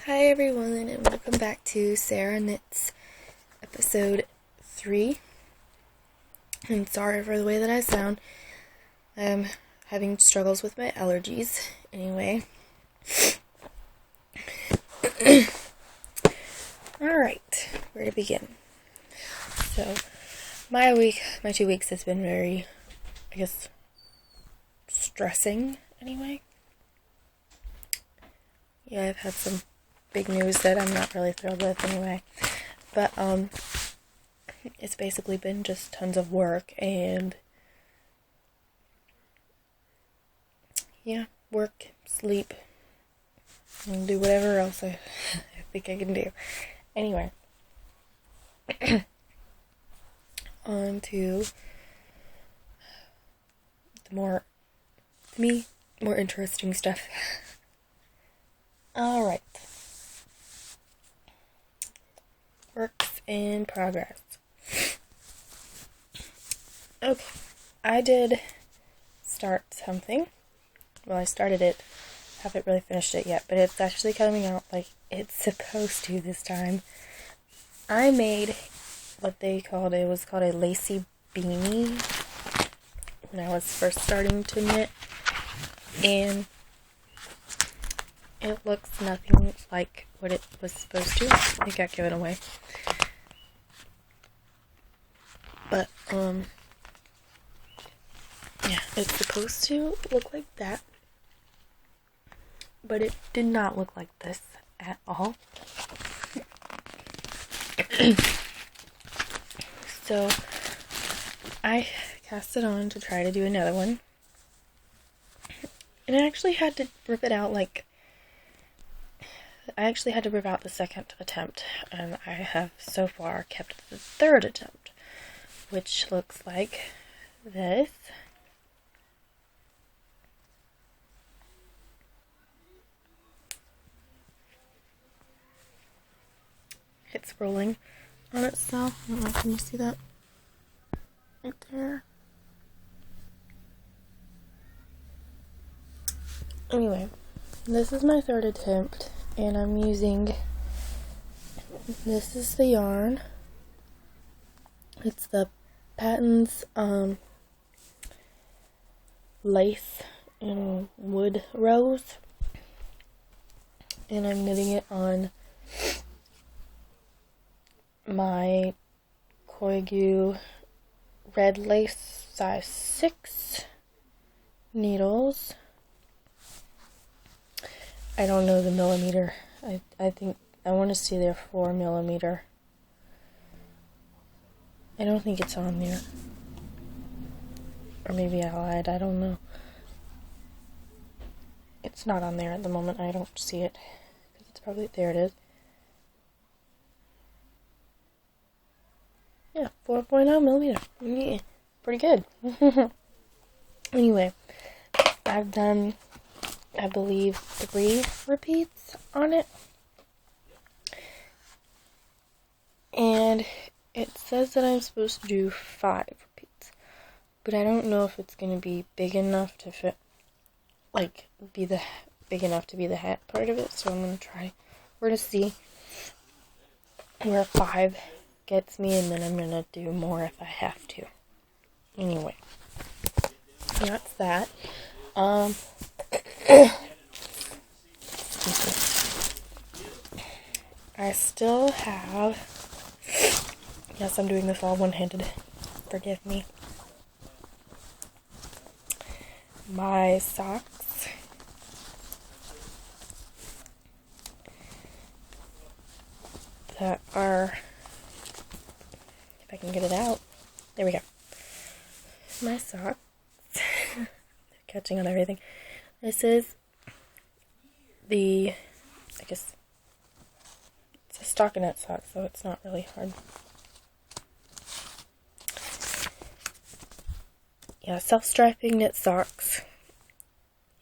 Hi everyone, and welcome back to Sarah Knits episode 3. And sorry for the way that I sound. I'm having struggles with my allergies. Anyway. Alright, where to begin? So, my 2 weeks has been very, stressing anyway. Yeah, I've had some big news that I'm not really thrilled with anyway. But, it's basically been just tons of work and, work, sleep, and do whatever else I think I can do. Anyway. On to the more interesting stuff. Alright. Works in progress. Okay. I did start something. Well, I started it. Haven't really finished it yet, but it's actually coming out like it's supposed to this time. I made what was called a lacy beanie when I was first starting to knit, and it looks nothing like what it was supposed to. I think I gave it away. But, it's supposed to look like that. But it did not look like this at all. So, I cast it on to try to do another one. And I actually had to rip it out the second attempt, and I have so far kept the third attempt, which looks like this. It's rolling on itself. I don't know, can you see that? Right there. Anyway, this is my third attempt, and I'm using, this is the yarn. It's the Patton's lace and wood rose, and I'm knitting it on my Koigu red lace size 6 needles. I don't know the millimeter. I think I want to see their 4 millimeter. I don't think it's on there. Or maybe I lied, I don't know. It's not on there at the moment, I don't see it. It's probably, there it is. Yeah, 4.0 millimeter. Yeah, pretty good. Anyway, I've done, I believe, 3 repeats on it. And it says that I'm supposed to do 5 repeats. But I don't know if it's going to be big enough to fit, big enough to be the hat part of it. So I'm going to try. We're going to see where 5 gets me, and then I'm going to do more if I have to. Anyway. That's that. I still have, yes, I'm doing this all one-handed, forgive me, my socks, that are, if I can get it out, there we go, my socks, they're catching on everything. This is the, it's a stockinette sock, so it's not really hard. Yeah, self-striping knit socks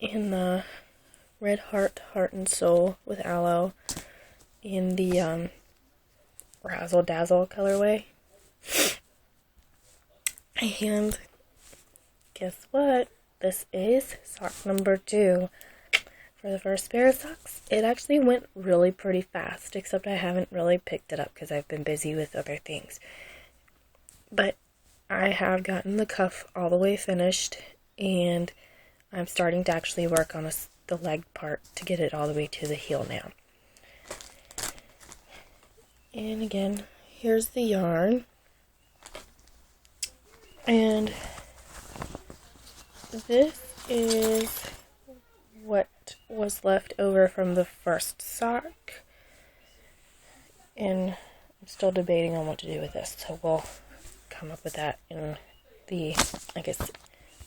in the Red Heart Heart&Sole with aloe in the Razzle Dazzle colorway. And guess what? This is sock number 2 for the first pair of socks, it actually went really pretty fast, except I haven't really picked it up because I've been busy with other things. But I have gotten the cuff all the way finished, and I'm starting to actually work on the leg part to get it all the way to the heel now. And again, here's the yarn. And this is what was left over from the first sock, and I'm still debating on what to do with this, so we'll come up with that in the, I guess,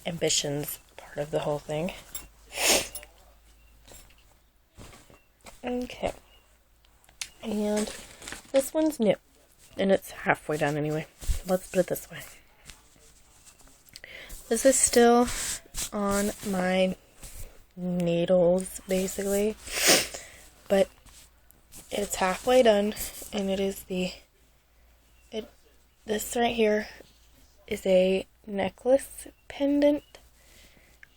ambitions part of the whole thing. Okay, and this one's new, and it's halfway done anyway. Let's put it this way. This is still on my needles, basically, but it's halfway done, and it is this right here is a necklace pendant.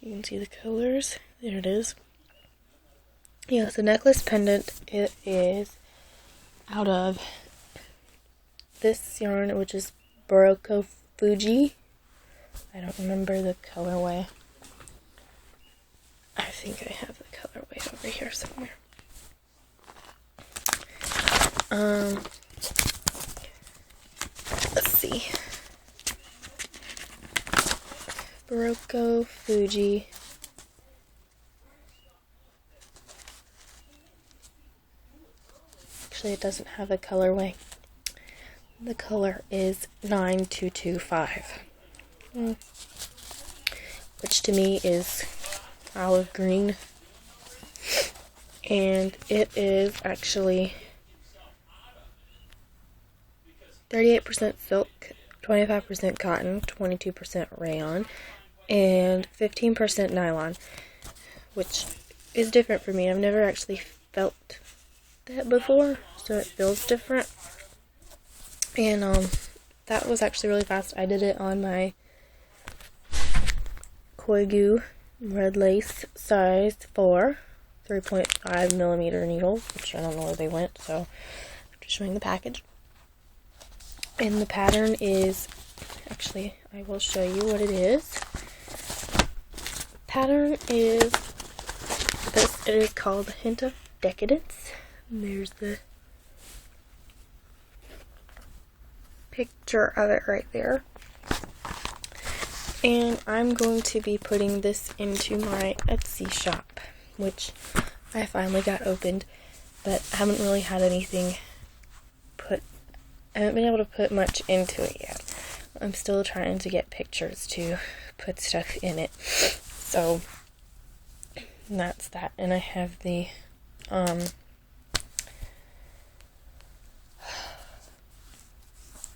You can see the colors. There it is. Yeah, it's a necklace pendant. It is out of this yarn, which is Berroco Fuji. I don't remember the colorway. I think I have the colorway over here somewhere. Let's see. Berroco Fuji. Actually, it doesn't have a colorway. The color is 9225. Which to me is olive green, and it is actually 38% silk, 25% cotton, 22% rayon, and 15% nylon, which is different for me. I've never actually felt that before, so it feels different. And that was actually really fast. I did it on my Koigu red lace size 4 3.5 millimeter needles, which I don't know where they went, so I'm just showing the package. And the pattern is, actually, I will show you what it is. Pattern is this. It is called Hint of Decadence. And there's the picture of it right there. And I'm going to be putting this into my Etsy shop, which I finally got opened, but I haven't really had anything I haven't been able to put much into it yet. I'm still trying to get pictures to put stuff in it. So that's that. And I have the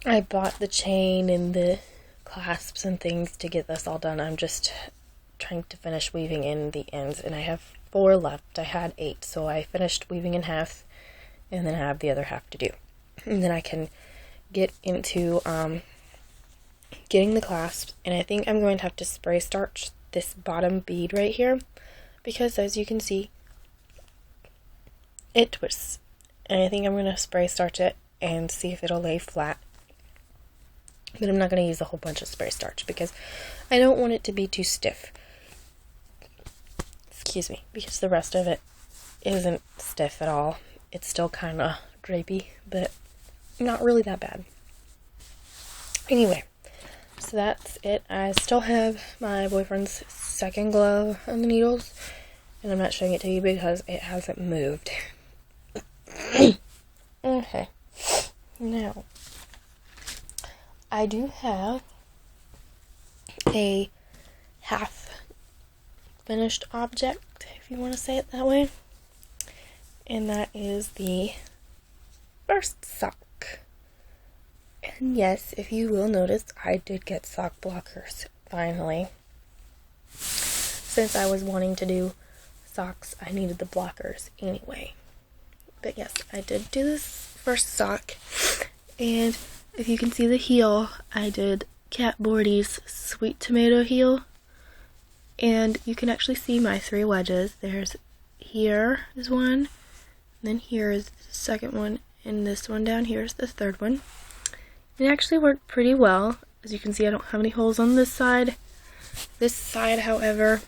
I bought the chain and the clasps and things to get this all done. I'm just trying to finish weaving in the ends, and I have 4 left. I had 8, so I finished weaving in half, and then I have the other half to do. And then I can get into getting the clasps, and I think I'm going to have to spray starch this bottom bead right here, because as you can see, it twists. And I think I'm going to spray starch it and see if it'll lay flat. But I'm not going to use a whole bunch of spray starch because I don't want it to be too stiff. Excuse me, because the rest of it isn't stiff at all. It's still kind of drapey, but not really that bad. Anyway, so that's it. I still have my boyfriend's second glove on the needles, and I'm not showing it to you because it hasn't moved. Okay, now I do have a half finished object, if you want to say it that way, and that is the first sock. And yes, if you will notice, I did get sock blockers finally. Since I was wanting to do socks, I needed the blockers anyway. But yes, I did do this first sock, and if you can see the heel, I did Cat Bordy's Sweet Tomato heel, and you can actually see my 3 wedges. There's here is one, and then here is the second one, and this one down here is the third one. It actually worked pretty well. As you can see, I don't have any holes on this side. This side, however,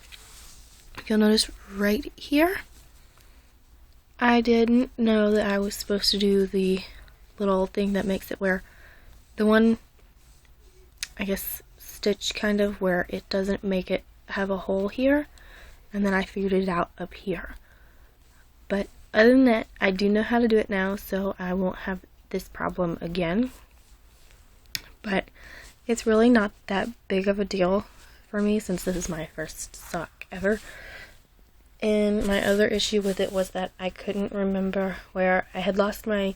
you'll notice right here, I didn't know that I was supposed to do the little thing that makes it where the one, I guess, stitch kind of where it doesn't make it have a hole here, and then I figured it out up here. But other than that, I do know how to do it now, so I won't have this problem again. But it's really not that big of a deal for me since this is my first sock ever. And my other issue with it was that I couldn't remember where I had lost my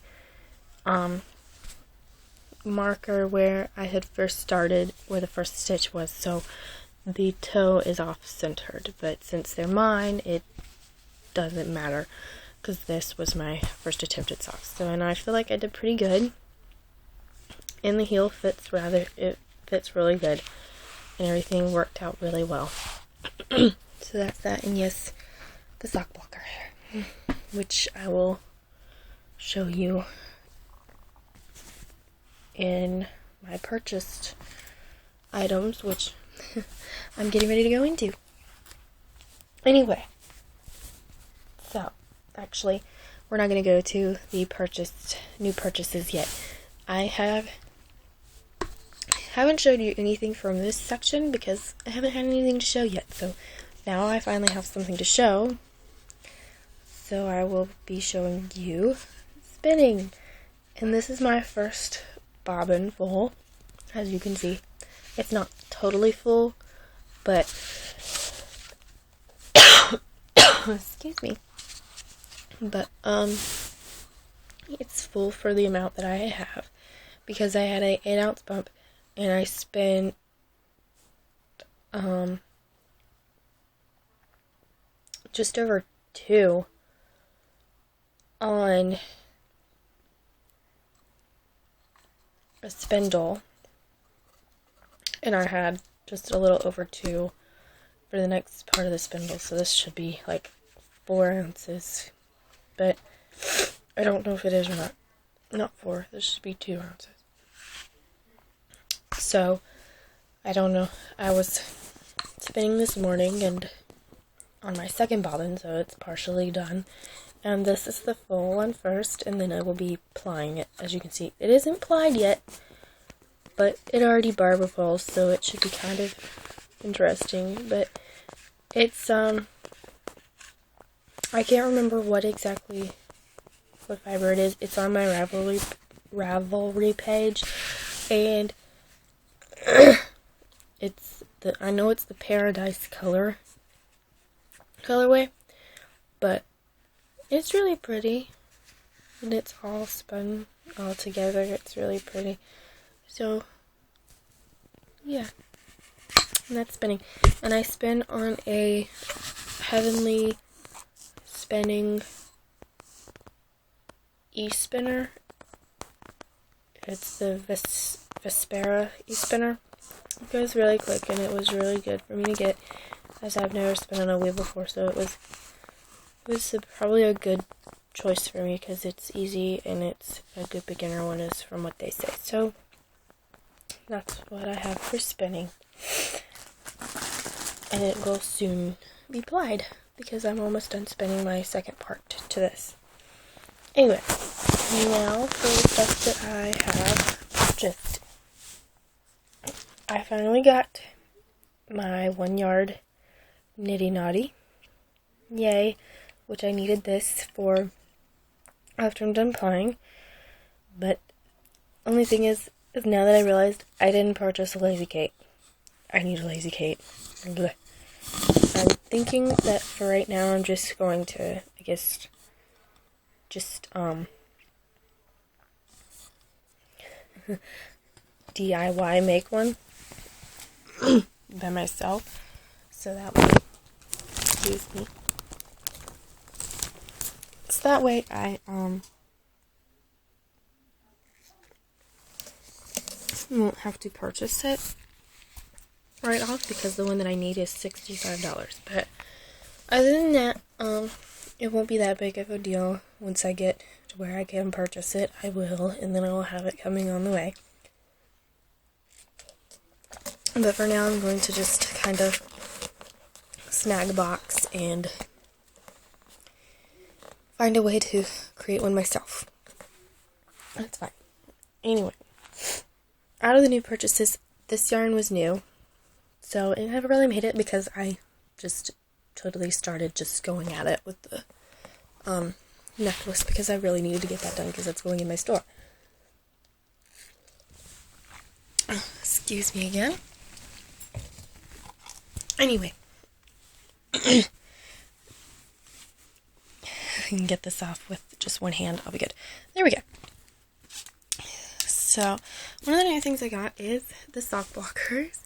marker where I had first started, where the first stitch was, so the toe is off-centered. But since they're mine, it doesn't matter because this was my first attempt at socks. So, and I feel like I did pretty good. And the heel fits really good, and everything worked out really well. So that's that, and yes, the sock blocker, which I will show you in my purchased items, which I'm getting ready to go into. Anyway, so actually, we're not going to go to the new purchases yet. I haven't showed you anything from this section because I haven't had anything to show yet. So now I finally have something to show. So I will be showing you spinning. And this is my first bobbin full. As you can see, it's not totally full, but excuse me. But it's full for the amount that I have because I had a 8-ounce bump. And I spent just over 2 on a spindle, and I had just a little over 2 for the next part of the spindle, so this should be like 4 ounces, but I don't know if it is or not. Not 4, this should be 2 ounces. So, I don't know. I was spinning this morning and on my second bobbin, so it's partially done. And this is the full one first, and then I will be plying it. As you can see, it isn't plied yet, but it already barber pulls, so it should be kind of interesting. But it's, I can't remember what fiber it is. It's on my Ravelry page, and I know it's the Paradise colorway, but it's really pretty, and it's all spun all together. It's really pretty. So yeah, and that's spinning, and I spin on a Heavenly Spinning e-spinner. It's the Vespera e-spinner. It goes really quick, and it was really good for me to get, as I've never spun on a wheel before, so it was probably a good choice for me because it's easy and it's a good beginner one, is from what they say. So that's what I have for spinning, and it will soon be plied because I'm almost done spinning my second part to this. Anyway, now for the stuff that I have purchased. I finally got my 1 yard Nitty Naughty. Yay, which I needed this for after I'm done plying. But only thing is now that I realized I didn't purchase a Lazy Kate. I need a Lazy Kate. Blech. I'm thinking that for right now I'm just going to, I guess, DIY make one by myself, so that way, excuse me, so that way I won't have to purchase it right off, because the one that I need is $65. But other than that, it won't be that big of a deal. Once I get to where I can purchase it, I will, and then I will have it coming on the way. But for now, I'm going to just kind of snag a box and find a way to create one myself. That's fine. Anyway, out of the new purchases, this yarn was new. So I never really made it because I just totally started just going at it with the necklace because I really needed to get that done because it's going in my store. Excuse me again. Anyway, I can get this off with just one hand. I'll be good. There we go. So, one of the new things I got is the sock blockers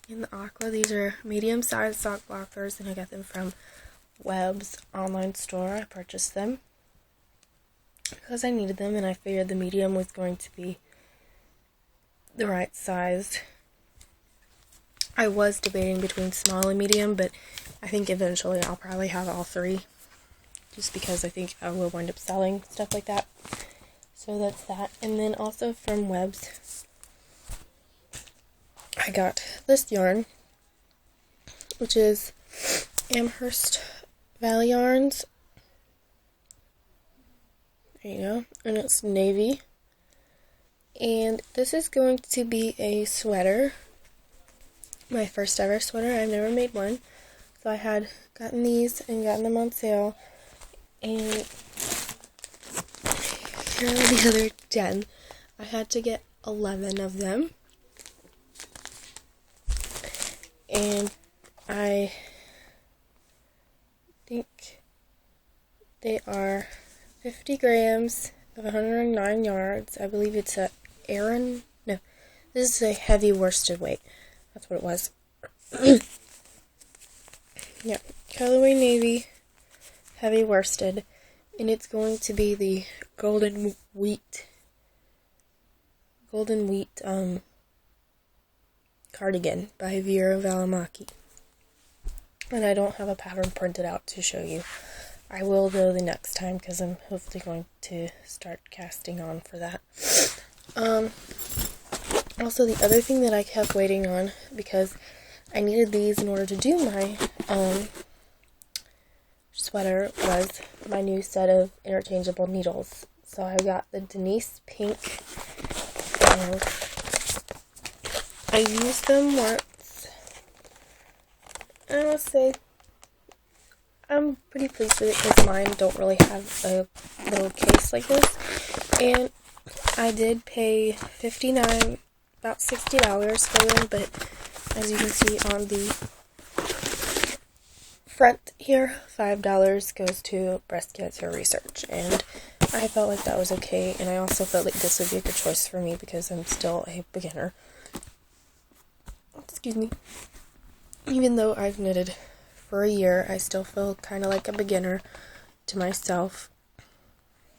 in the aqua. These are medium-sized sock blockers, and I got them from Web's online store. I purchased them because I needed them, and I figured the medium was going to be the right size. I was debating between small and medium, but I think eventually I'll probably have all three, just because I think I will wind up selling stuff like that. So that's that. And then also from Web's, I got this yarn, which is Amherst Valley Yarns. There you go. And it's navy. And this is going to be a sweater. My first ever sweater. I've never made one. So I had gotten these and gotten them on sale. And here are the other 10. I had to get 11 of them. And I think they are 50 grams of 109 yards. I believe it's a Aran. No, this is a heavy worsted weight. That's what it was. Yeah, colorway navy, heavy worsted, and it's going to be the golden wheat cardigan by Vera Valimaki. And I don't have a pattern printed out to show you. I will though the next time because I'm hopefully going to start casting on for that. Also, the other thing that I kept waiting on, because I needed these in order to do my sweater, was my new set of interchangeable needles. So I got the Denise Pink, and I used them once. I must say, I'm pretty pleased with it because mine don't really have a little case like this. And I did pay $59, about $60 for them, but as you can see on the front here, $5 goes to breast cancer research, and I felt like that was okay, and I also felt like this would be a good choice for me because I'm still a beginner. Excuse me. Even though I've knitted for a year, I still feel kind of like a beginner to myself.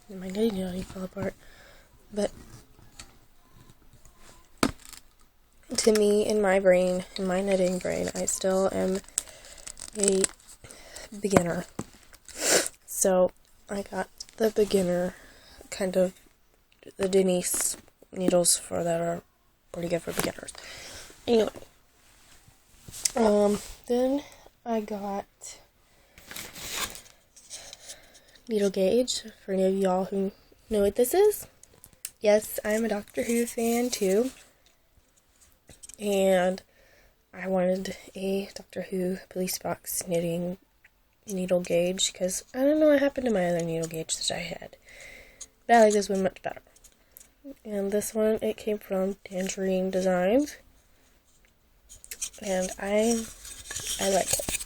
And my knitting nearly fell apart. But to me, in my brain, in my knitting brain, I still am a beginner. So I got the beginner, kind of the Denise needles for that are pretty good for beginners. Anyway, then I got needle gauge, for any of y'all who know what this is. Yes, I'm a Doctor Who fan too, and I wanted a Doctor Who police box knitting needle gauge, because I don't know what happened to my other needle gauge that I had, but I like this one much better. And this one, it came from Tangerine Designs, and I like it.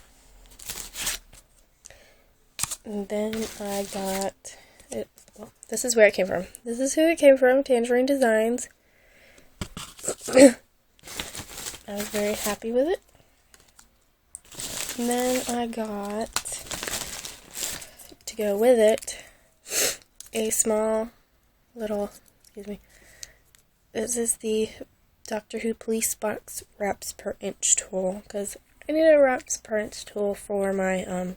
And then I got it. Well, this is where it came from. This is who it came from, Tangerine Designs. I was very happy with it. And then I got, to go with it, a small little, this is the Doctor Who Police Box wraps per inch tool, because I need a wraps per inch tool for my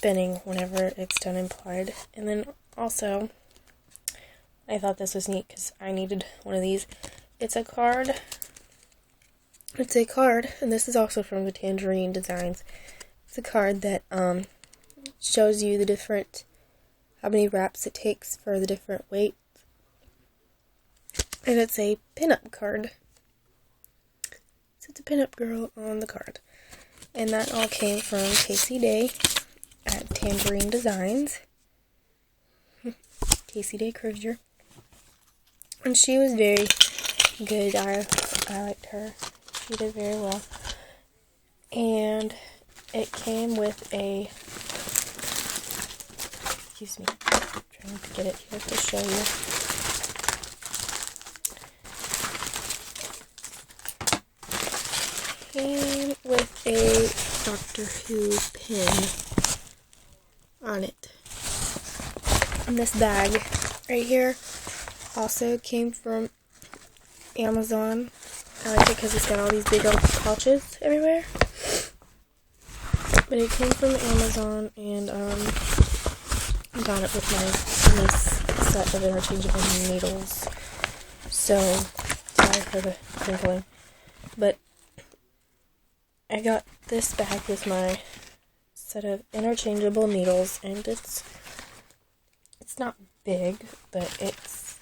spinning whenever it's done implied. And then also, I thought this was neat because I needed one of these. It's a card, and this is also from the Tangerine Designs. It's a card that shows you the different, how many wraps it takes for the different weights. And it's a pinup card. So it's a pinup girl on the card. And that all came from Casey Day at Tangerine Designs. Casey Day Cruiser. And she was very good. I liked her. She did very well. And it came with a, excuse me, I'm trying to get it here to show you. Came with a Doctor Who pin on it. And this bag right here also came from Amazon. I like it because it's got all these big old pouches everywhere. But it came from Amazon, and I got it with my nice set of interchangeable needles. So, sorry for the crinkling. But I got this bag with my set of interchangeable needles, and it's not big, but it's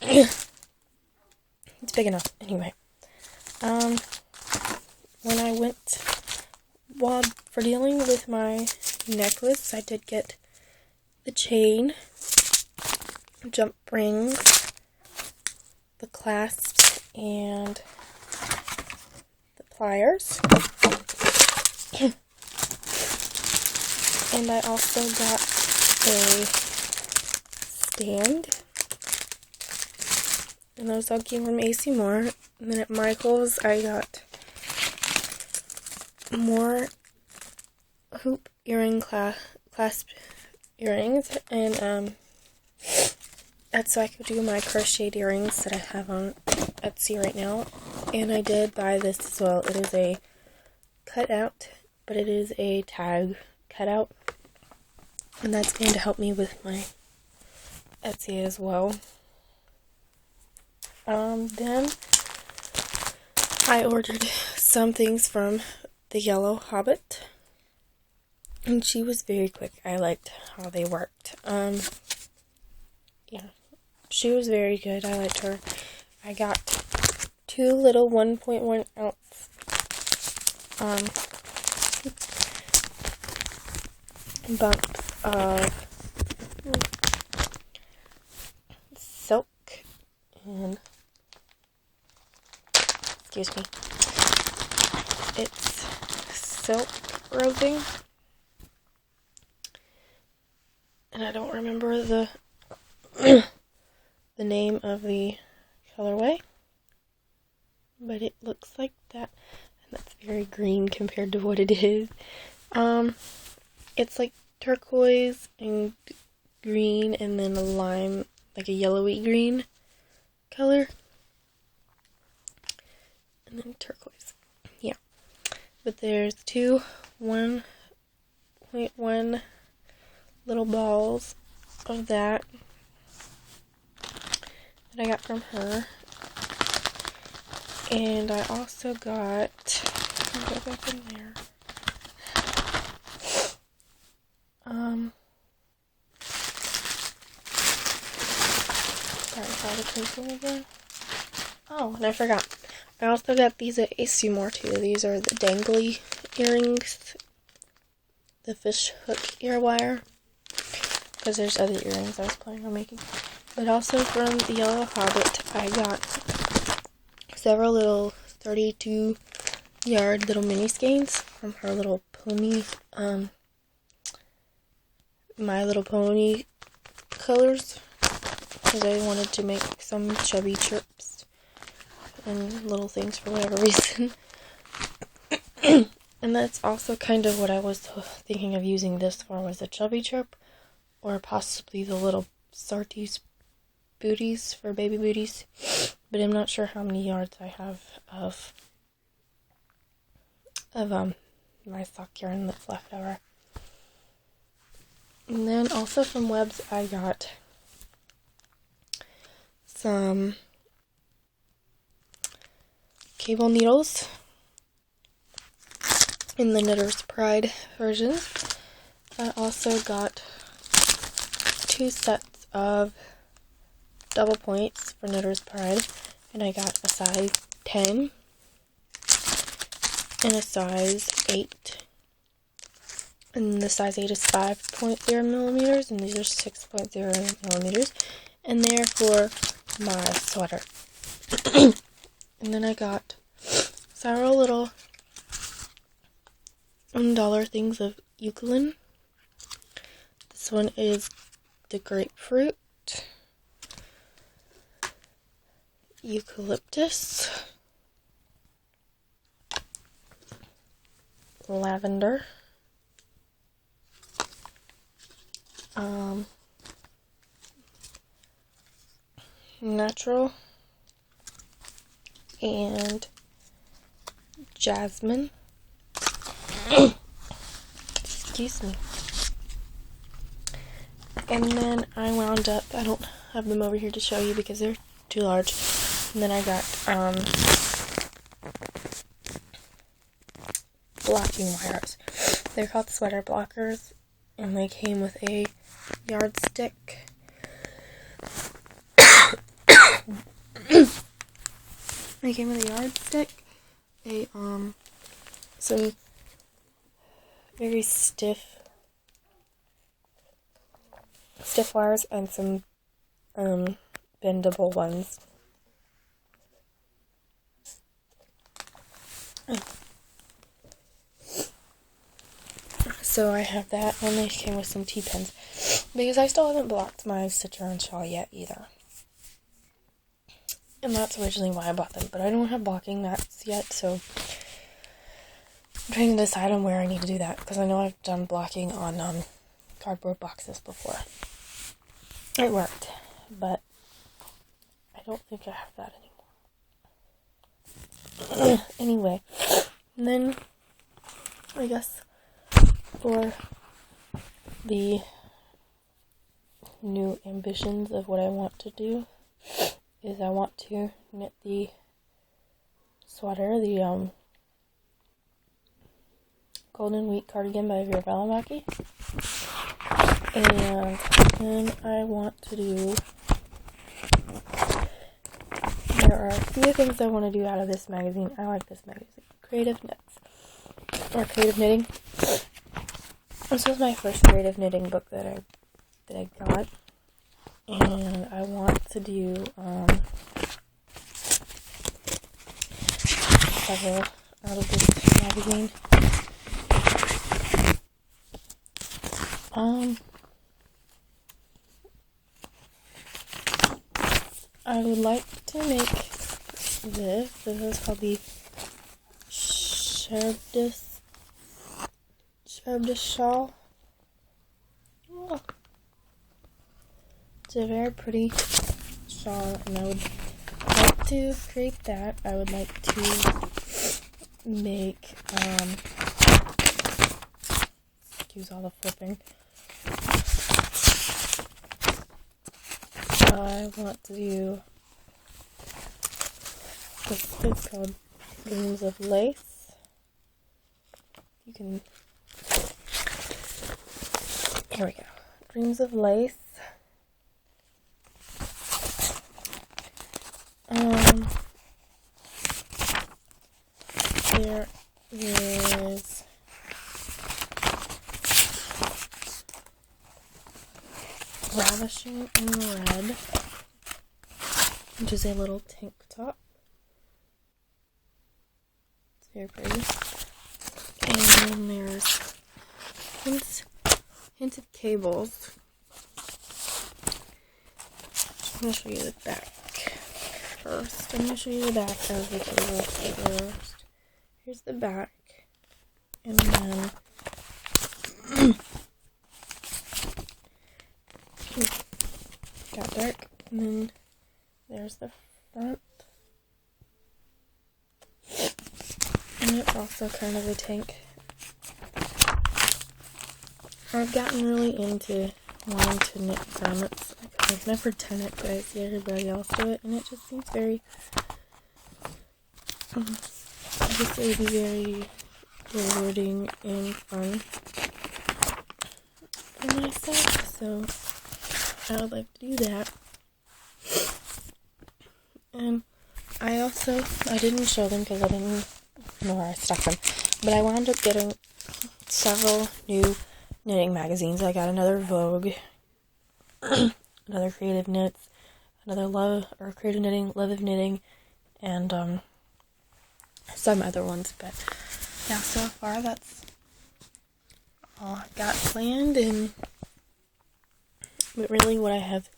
it's big enough. Anyway, when I went, well, for dealing with my necklace, I did get the chain, jump rings, the clasps, and the pliers. And I also got a stand. And those all came from AC Moore. And then at Michael's, I got more hoop earring clasp earrings. And that's so I could do my crocheted earrings that I have on Etsy right now. And I did buy this as well. It is a cutout, but it is a tag cutout. And that's going to help me with my Etsy as well. Then I ordered some things from the Yellow Hobbit, and she was very quick. I liked how they worked. Yeah, she was very good. I liked her. I got 2 little 1.1 ounce bumps of silk and, excuse me, it's silk roving, and I don't remember the the name of the colorway, but it looks like that, and that's very green compared to what it is. It's like turquoise and green, and then a lime, like a yellowy green color, and then turquoise. Yeah, but there's 2 1.1 little balls of that I got from her, and I also got, I'll go back in there. Sorry about the crinkling again. Oh, and I forgot. I also got these at AC Moore too. These are the dangly earrings, the fish hook ear wire, because there's other earrings I was planning on making. But also from the Yellow Hobbit, I got several little 32-yard little mini skeins from her little pony, My Little Pony colors, because I wanted to make some chubby chirps and little things for whatever reason. And that's also kind of what I was thinking of using this for, was a chubby chirp, or possibly the little Sarties booties for baby booties. But I'm not sure how many yards I have of my sock yarn that's left over. And then also from Webs, I got some cable needles in the Knitter's Pride version. I also got 2 sets of double points for Knitter's Pride, and I got a size 10 and a size 8. And the size 8 is 5.0 millimeters, and these are 6.0 millimeters, and they're for my sweater. And then I got several little $1 things of eucalyptus. This one is the grapefruit, eucalyptus, lavender, natural, and jasmine. Excuse me. And then I wound up, I don't have them over here to show you because they're too large. And then I got blocking wires. They're called sweater blockers, and they came with a yardstick. They came with a yardstick, some very stiff wires, and some bendable ones. So I have that, and they came with some T-pins, because I still haven't blocked my Citroen shawl yet either. And that's originally why I bought them, but I don't have blocking mats yet, so I'm trying to decide on where I need to do that, because I know I've done blocking on cardboard boxes before. It worked, but I don't think I have that anymore. Anyway, and then I guess for the new ambitions of what I want to do is I want to knit the sweater, the Golden Wheat Cardigan by Ravelry. And then I want to do, there are a few things I want to do out of this magazine. I like this magazine. Creative Knits, or Creative Knitting. This was my first creative knitting book that I got. And I want to do several out of this magazine. I would like to make this. This is called the Sarah-Elisabeth shawl. Oh. It's a very pretty shawl, and I would like to create that. I would like to make, excuse all the flipping. I want to do, this is called Dreams of Lace. You can, here we go. Dreams of Lace. There is Ravishing in Red, which is a little tank top. It's very pretty. And then there's hinted cables. I'm going to show you the back first. I'm going to show you the back of the cable first. Here's the back. And then got dark. And then there's the front. And it's also kind of a tank. I've gotten really into wanting to knit garments. I've never done it, but I see everybody else do it, and it just seems very, I guess it would be very rewarding and fun for myself, so I would like to do that. And I didn't show them because I didn't know where I stuck them, but I wound up getting several new knitting magazines. I got another Vogue, another Creative Knits, another Creative Knitting, Love of Knitting, and some other ones, but yeah, so far that's all I've got planned, but really what I have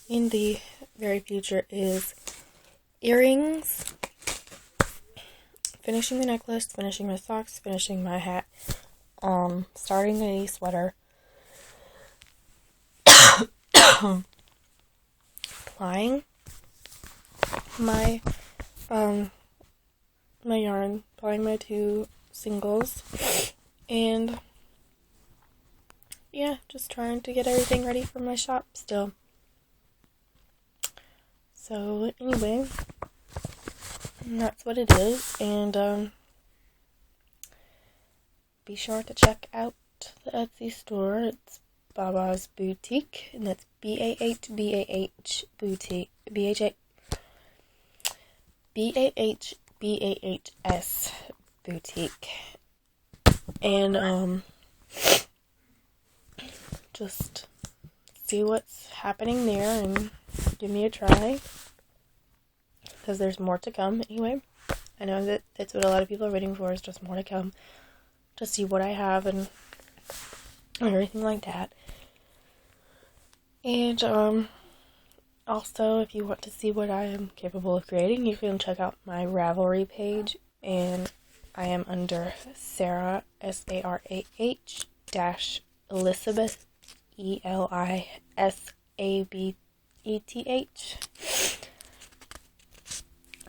in the very future is earrings, finishing the necklace, finishing my socks, finishing my hat, starting a sweater, applying my my yarn, applying my 2 singles, and yeah, just trying to get everything ready for my shop still. So anyway, that's what it is, and be sure to check out the Etsy store. It's BahBahsBoutique, and that's BAHBAH Boutique, BAHBAHS Boutique, and just see what's happening there and give me a try, because there's more to come. Anyway, I know that that's what a lot of people are waiting for, is just more to come, to see what I have and everything like that. And also, if you want to see what I am capable of creating, you can check out my Ravelry page, and I am under Sarah, Sarah-Elisabeth, Elisabeth,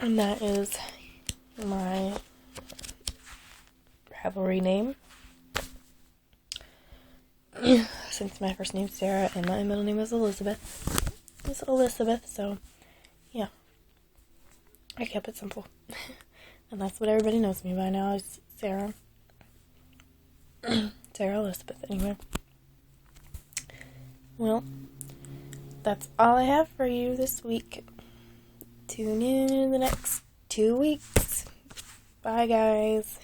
and that is my Ravelry name, since my first name's Sarah and my middle name is Elizabeth. It's Elizabeth, so yeah, I kept it simple. And that's what everybody knows me by now, is Sarah. Sarah-Elisabeth, anyway. Well, that's all I have for you this week. Tune in the next 2 weeks. Bye, guys.